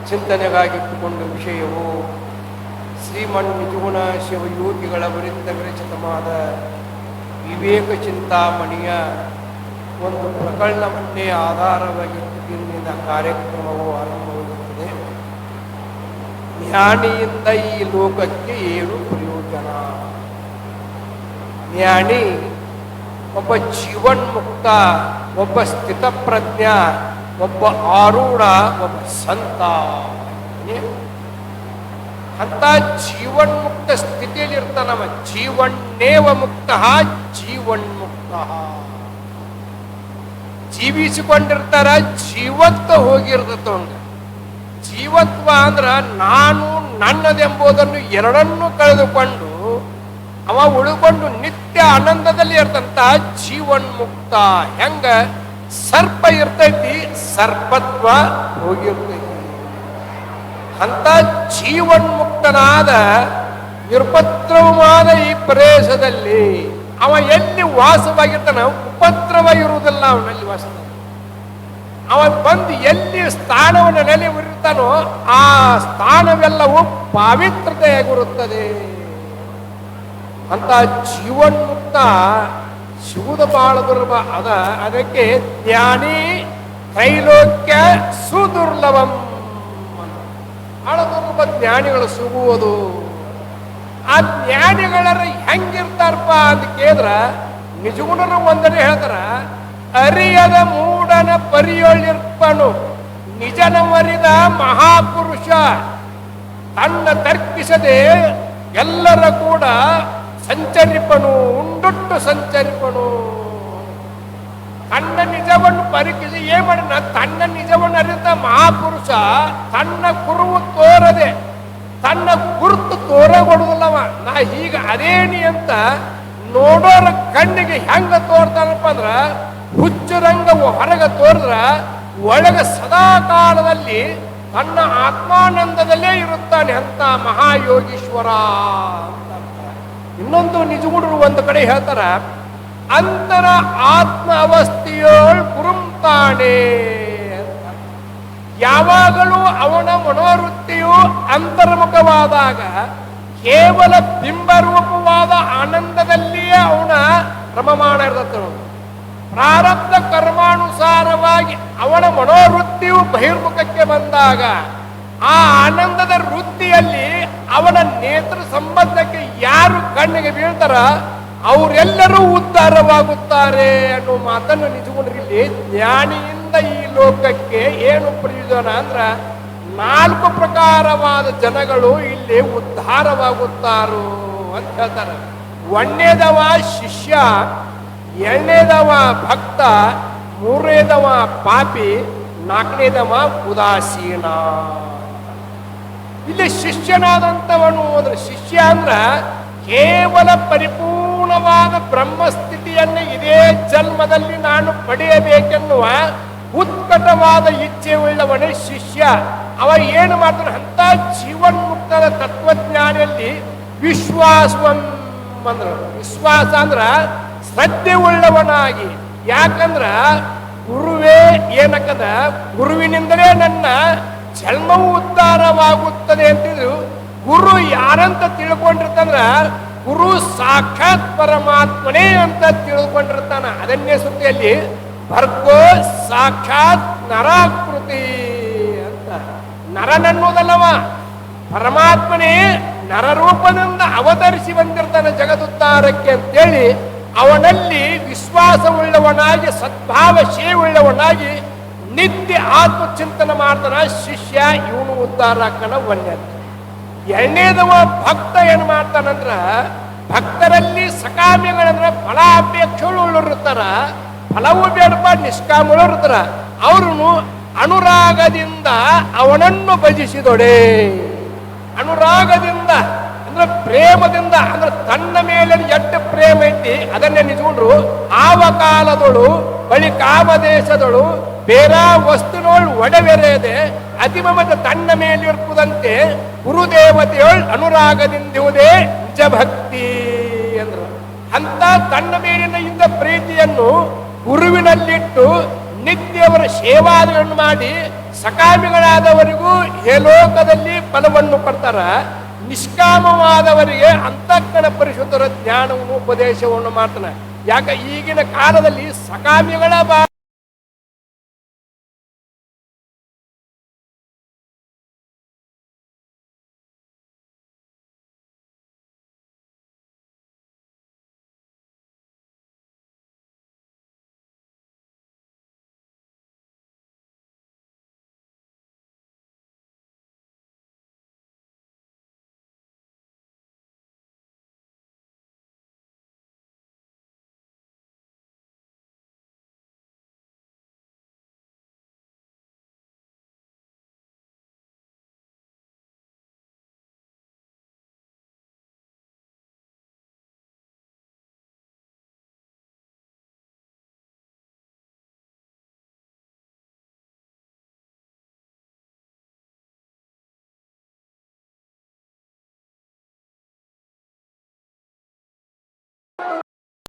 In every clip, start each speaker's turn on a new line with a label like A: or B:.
A: ಚಿಂತನೆಗಾಗಿಟ್ಟುಕೊಂಡ ವಿಷಯವು ಶ್ರೀಮನ್ ನಿಜಗುಣ ಶಿವಯೋಗಿಗಳ ವರಿಂದ ವಿರಚಿತವಾದ ವಿವೇಕ ಚಿಂತಾಮಣಿಯ ಒಂದು ಪ್ರಕರಣವನ್ನೇ ಆಧಾರವಾಗಿಟ್ಟುಕೊಂಡಿನ ಕಾರ್ಯಕ್ರಮವು ಆರಂಭವಾಗುತ್ತದೆ. ಜ್ಞಾನಿಯಿಂದ ಈ ಲೋಕಕ್ಕೆ ಏನು ಪ್ರಯೋಜನ? ಜ್ಞಾನಿ ಒಬ್ಬ ಜೀವನ್ಮುಕ್ತ, ಒಬ್ಬ ಸ್ಥಿತಪ್ರಜ್ಞ, ಒಬ್ಬ ಆರೂಢ, ಒಬ್ಬ ಸಂತ. ಅಂತ ಜೀವನ್ಮುಕ್ತ ಸ್ಥಿತಿಯಲ್ಲಿ ಇರ್ತಾನವ. ಜೀವನ್ನೇವ ಮುಕ್ತ ಜೀವನ್ಮುಕ್ತ. ಜೀವಿಸಿಕೊಂಡಿರ್ತಾರ, ಜೀವತ್ವ ಹೋಗಿರ್ತವಂಗ. ಜೀವತ್ವ ಅಂದ್ರ ನಾನು ನನ್ನದೆಂಬುದನ್ನು ಎರಡನ್ನೂ ಕಳೆದುಕೊಂಡು ಅವ ಉಳ್ಕೊಂಡು ನಿತ್ಯ ಆನಂದದಲ್ಲಿ ಇರ್ತಂತ ಜೀವನ್ಮುಕ್ತ. ಹೆಂಗ ಸರ್ಪ ಇರ್ತೈತಿ, ಸರ್ಪತ್ವ ಹೋಗಿರ್ತೈತಿ. ಅಂತ ಜೀವನ್ಮುಕ್ತನಾದ ನಿರುಪದ್ರವವಾದ ಈ ಪ್ರದೇಶದಲ್ಲಿ ಅವ ಎಲ್ಲಿ ವಾಸವಾಗಿರ್ತಾನ, ಉಪದ್ರವ ಇರುವುದಿಲ್ಲ ಅವನಲ್ಲಿ ವಾಸ. ಅವ ಬಂದು ಎಲ್ಲಿ ಸ್ಥಾನವನ್ನು ನೆಲೆಯೂರಿರ್ತಾನೋ ಆ ಸ್ಥಾನವೆಲ್ಲವೂ ಪಾವಿತ್ರತೆಯಾಗಿರುತ್ತದೆ. ಅಂತ ಜೀವನ್ಮುಕ್ತ ಸಿಗುವುದು ಬಹಳ ದುರ್ಲಭ ಅದ. ಅದಕ್ಕೆ ಜ್ಞಾನಿ ತ್ರೈಲೋಕ್ಯ ಸುದುರ್ಲಭಂ. ಬಹಳ ದುರ್ಲಭ ಜ್ಞಾನಿಗಳು ಸಿಗುವುದು. ಆ ಜ್ಞಾನಿಗಳ ಹೆಂಗಿರ್ತಾರಪ್ಪ ಅಂತ ಕೇಳಿದ್ರ ನಿಜಗುಣರು ಒಂದನೇ ಹೇಳ್ತಾರ, ಅರಿಯದ ಮೂಡನ ಪರಿಯೊಳಿರ್ಪನು ನಿಜನ ಮರಿದ ಮಹಾಪುರುಷ. ತನ್ನ ತರ್ಕಿಸದೆ ಎಲ್ಲರ ಕೂಡ ಸಂಚರಿಪನು, ಉಂಡುಟ್ಟು ಸಂಚರಿಪನು. ತನ್ನ ನಿಜವನ್ನು ಪರೀಕ್ಷಿಸಿ ಏನ್ ಮಾಡಿದ, ತನ್ನ ನಿಜವನ್ನು ಅರಿತ ಮಹಾಪುರುಷ ತನ್ನ ಕುರುವು ತೋರದೆ ತನ್ನ ಗುರುತು ತೋರಗೊಡುದಿಲ್ಲವ. ನಾ ಹೀಗ ಅದೇನಿ ಅಂತ ನೋಡೋರ ಕಣ್ಣಿಗೆ ಹೆಂಗ ತೋರ್ತಾನಪ್ಪ ಅಂದ್ರ, ಹುಚ್ಚುರಂಗ ಹೊರಗೆ ತೋರಿದ್ರ ಒಳಗ ಸದಾ ಕಾಲದಲ್ಲಿ ತನ್ನ ಆತ್ಮಾನಂದದಲ್ಲೇ ಇರುತ್ತಾನೆ ಅಂತ ಮಹಾಯೋಗೀಶ್ವರ ಅಂತ. ಇನ್ನೊಂದು ನಿಜಗುಣರು ಒಂದು ಕಡೆ ಹೇಳ್ತಾರ, ಅಂತರ ಆತ್ಮ ಅವಸ್ಥೆಯೋಳ್ ಕುರುಂತಾನೆ ಅಂತ. ಯಾವಾಗಲೂ ಅವನ ಮನೋವೃತ್ತಿಯು ಅಂತರ್ಮುಖವಾದಾಗ ಕೇವಲ ಬಿಂಬರೂಪವಾದ ಆನಂದದಲ್ಲಿಯೇ ಅವನ ಕ್ರಮಮಾನ ಇರ್ತದೆ. ಪ್ರಾರಬ್ಧ ಕರ್ಮಾನುಸಾರವಾಗಿ ಅವನ ಮನೋವೃತ್ತಿಯು ಬಹಿರ್ಮುಖಕ್ಕೆ ಬಂದಾಗ ಆ ಆನಂದದ ವೃತ್ತಿಯಲ್ಲಿ ಅವನ ನೇತ್ರ ಸಂಬಂಧಕ್ಕೆ ಯಾರು ಕಣ್ಣಿಗೆ ಬೀಳ್ತಾರ ಅವರೆಲ್ಲರೂ ಉದ್ಧಾರವಾಗುತ್ತಾರೆ ಅನ್ನೋ ಮಾತನ್ನು ನಿಜಗೊಂಡ್ರಿಲ್ಲಿ. ಜ್ಞಾನಿಯಿಂದ ಈ ಲೋಕಕ್ಕೆ ಏನು ಪ್ರಯೋಜನ ಅಂದ್ರ, 4 ಪ್ರಕಾರವಾದ ಜನಗಳು ಇಲ್ಲಿ ಉದ್ಧಾರವಾಗುತ್ತಾರೋ ಅಂತ ಹೇಳ್ತಾರೆ. ಒಂದನೇದವ ಶಿಷ್ಯ, ಎರಡನೇದವ ಭಕ್ತ, ಮೂರನೇದವ ಪಾಪಿ, ನಾಲ್ಕನೇದವ ಉದಾಸೀನ. ಇಲ್ಲಿ ಶಿಷ್ಯನಾದಂಥವನು ಅಂದ್ರೆ ಶಿಷ್ಯ ಅಂದ್ರ ಕೇವಲ ಪರಿಪೂರ್ಣವಾದ ಬ್ರಹ್ಮಸ್ಥಿತಿಯನ್ನು ಇದೇ ಜನ್ಮದಲ್ಲಿ ನಾನು ಪಡೆಯಬೇಕೆನ್ನುವ ಉತ್ಕಟವಾದ ಇಚ್ಛೆ ಉಳ್ಳವನೇ ಶಿಷ್ಯ. ಅವ ಏನು ಮಾಡ್ತಾನೆ, ಅಂತ ಜೀವನ್ಮುಕ್ತದ ತತ್ವಜ್ಞಾನಿಯಲ್ಲಿ ವಿಶ್ವಾಸವಂದ್ರ, ವಿಶ್ವಾಸ ಅಂದ್ರ ಶ್ರದ್ಧೆ ಉಳ್ಳವನಾಗಿ. ಯಾಕಂದ್ರ ಗುರುವೇ ಏನಕ್ಕದ, ಗುರುವಿನಿಂದಲೇ ನನ್ನ ಜನ್ಮವು ಉದ್ಧಾರವಾಗುತ್ತದೆ ಅಂತಿದ್ರು. ಗುರು ಯಾರಂತ ತಿಳ್ಕೊಂಡಿರ್ತಾನ, ಗುರು ಸಾಕ್ಷಾತ್ ಪರಮಾತ್ಮನೇ ಅಂತ ತಿಳ್ಕೊಂಡಿರ್ತಾನ. ಅದನ್ನೇ ಸುತ್ತಿಯಲ್ಲಿ ಭರ್ಗೋ ಸಾಕ್ಷಾತ್ ನರಾಕೃತಿ ಅಂತ. ನರನನ್ನುವುದಲ್ಲವ, ಪರಮಾತ್ಮನೇ ನರರೂಪದಿಂದ ಅವತರಿಸಿ ಬಂದಿರ್ತಾನೆ ಜಗದುದ್ಧಾರಕ್ಕೆ ಅಂತೇಳಿ ಅವನಲ್ಲಿ ವಿಶ್ವಾಸವುಳ್ಳವನಾಗಿ ಸದ್ಭಾವಶೀಲವುಳ್ಳವನಾಗಿ ನಿತ್ಯ ಆತ್ಮಚಿಂತನೆ ಮಾಡ್ತಾನ ಶಿಷ್ಯ. ಇವನು ಉದ್ಧಾರ ಹಾಕನ ಒಂದನೇದು. ಎರಡನೇದವ ಭಕ್ತ ಏನು ಮಾಡ್ತಾನಂದ್ರ, ಭಕ್ತರಲ್ಲಿ ಸಕಾಮ್ಯಗಳಂದ್ರ ಫಲಾಪೇಕ್ಷಗಳು ಇರ್ತಾರ, ಫಲವು ಬೇಡಪ್ಪ ನಿಷ್ಕಾಮಗಳು ಇರ್ತಾರ. ಅವ್ರನ್ನು ಅನುರಾಗದಿಂದ ಅವನನ್ನು ಭಜಿಸಿದೊಡೆ. ಅನುರಾಗದಿಂದ ಅಂದ್ರೆ ಪ್ರೇಮದಿಂದ, ಅಂದ್ರೆ ತನ್ನ ಮೇಲೆ ಎಷ್ಟು ಪ್ರೇಮ ಐತಿ ಅದನ್ನೇ ನಿಜಗೊಂಡ್ರು. ಆವ ಕಾಲದೊಳು ಬಳಿ ಕಾಮದೇಶದೊಳು ಬೇರೆ ವಸ್ತುನೋಳು ಒಡವೆರೆಯದೆ ಅತಿಮಮತ ತನ್ನ ಮೇಲಿರುವುದಂತೆ ಗುರುದೇವತೆಯೋಳ್ ಅನುರಾಗದಿಂದಿರುವುದೇ ನಿಜ ಭಕ್ತಿ ಅಂದ್ರು. ಅಂತ ತನ್ನ ಮೇಲಿನ ಇಂದ ಪ್ರೀತಿಯನ್ನು ಗುರುವಿನಲ್ಲಿಟ್ಟು ನಿತ್ಯವರ ಸೇವಾದಿಗಳನ್ನು ಮಾಡಿ ಸಕಾಮಿಗಳಾದವರಿಗೂ ಲೋಕದಲ್ಲಿ ಫಲವನ್ನು ಕೊಡ್ತಾರ. ನಿಷ್ಕಾಮವಾದವರಿಗೆ ಅಂತಃಕರಣ ಪರಿಶುದ್ಧರ ಜ್ಞಾನವನ್ನು ಉಪದೇಶವನ್ನು ಮಾಡ್ತಾನೆ. ಯಾಕೆ ಈಗಿನ ಕಾಲದಲ್ಲಿ ಸಕಾಮಿಗಳ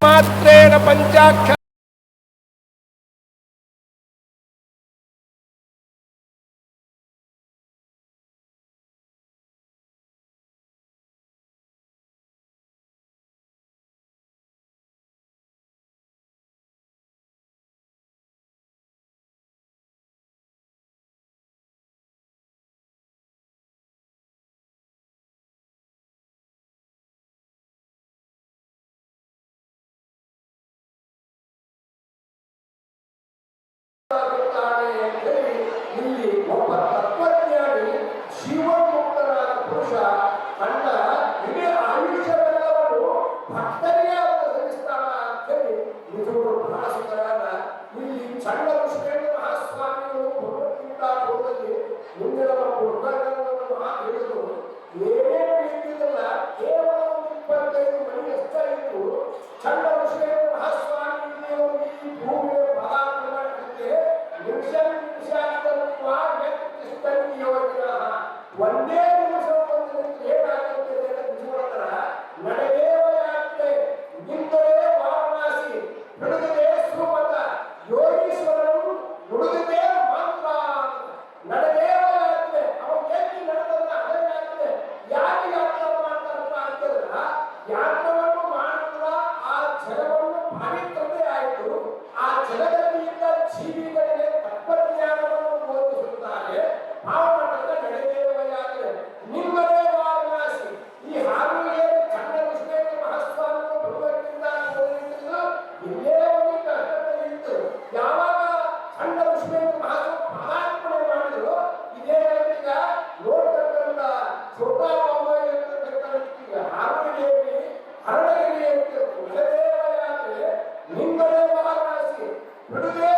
A: ಮಾತ್ರೇಣ ಪಂಚಾಕ್ಷರ ಇಲ್ಲಿ ಒಬ್ಬ ತತ್ವಜ್ಞಾನಿ ಜೀವನ್ಮುಕ್ತನಾದ ಪುರುಷ ತನ್ನ ಇಡೀ ಆಯುಷ್ಯವೆಲ್ಲವನ್ನು ಭಕ್ತರಿಗೆ ಸಲ್ಲಿಸ್ತಾನ ಅಂತೇಳಿ ನಿಜವರು ಬಹಳ ಸುಂದರನ. ಇಲ್ಲಿ ಚಂಡ ಋಷಿಕೇಂದ್ರ ಮಹಾಸ್ವಾಮಿಗಳು ಭಗವದ್ಗೀತ ಪೂರ್ವದಲ್ಲಿ ಮುಂದಿನ ಪುಸ್ತಕಗಳನ್ನು ಹೇಳಿದ್ರು. ಏನೇ ರೀತಿಯಲ್ಲ ಕೇವಲ 25 ಮಣಿ ಅಷ್ಟೇ ಇದ್ದು ಚಂಡ ಋಷಿಕೇಂದ್ರ ಮಹಾಸ್ವಾಮಿ ಈ ಭೂಮಿಯ ಒಂದೇ ನಿಮಿಷ ಏನಾಗುತ್ತೆ ನಿಜವರ ನಡೆದೇವ ಯಾತ್ರೆ ನಿಂತರೆ ವಾರಣಾಸಿ ನುಡಿದಿದೆ ಸುಮತ ಯೋಗೀಶ್ವರನು ನುಡಿದಿದೆ ಮಾತ್ರ. ನಡೆದೇವ ಯಾತ್ರೆ ಅವನು ಎಲ್ಲಿ ನಡೆದಲ್ಲ ಅದೇ ಯಾತ್ರೆ. ಯಾಕೆ ಯಾತ್ರೆ ಮಾಡ್ತಾರಪ್ಪ ಅಂತಂದ್ರ ಯಾತ್ರವನ್ನು ಮಾಡಿದ್ರ ಆ ಜಲವನ್ನು ಪವಿತ್ರತೆ ಆಯಿತು. ಆ ಜಲದಲ್ಲಿ ಇದ್ದ ಜೀವಿಗಳಿಗೆ ತತ್ವಜ್ಞಾನವನ್ನು ಬೋಧಿಸುತ್ತಾರೆ. ನಡೆದೇವ ಯಾತ್ರೆ ನಿಮ್ಮದೇ ವಾರಣಾಸಿ. ಈ ಹಾವಿಗೆ ಚಂಡ ಋಷಿಕೇಂದ್ರ ಮಹಾಸ್ವಾಮಿಗಳು ಭಗವದ್ಗೀತಾ ಇಲ್ಲೇ ಒಂದು ಕಷ್ಟದಲ್ಲಿತ್ತು. ಯಾವಾಗ ಚಂಡ ಋಷಿಕೇಂದ್ರ ಮಹಾಸ್ವಾಮಿ ಪದಾರ್ಪಣೆ ಮಾಡಿದ್ರು ಇದೇ ಈಗ ನೋಡ್ತಕ್ಕಂಥ ಛೋಟಾ ಬಾಬಾ ಹಾವಿಗೆ ಹರಡಗಿರಿ ನಡೆದೇವ ಯಾತ್ರೆ ನಿಮ್ಮದೇ ವಾರಣಾಸಿ ಬಿಡುದೇ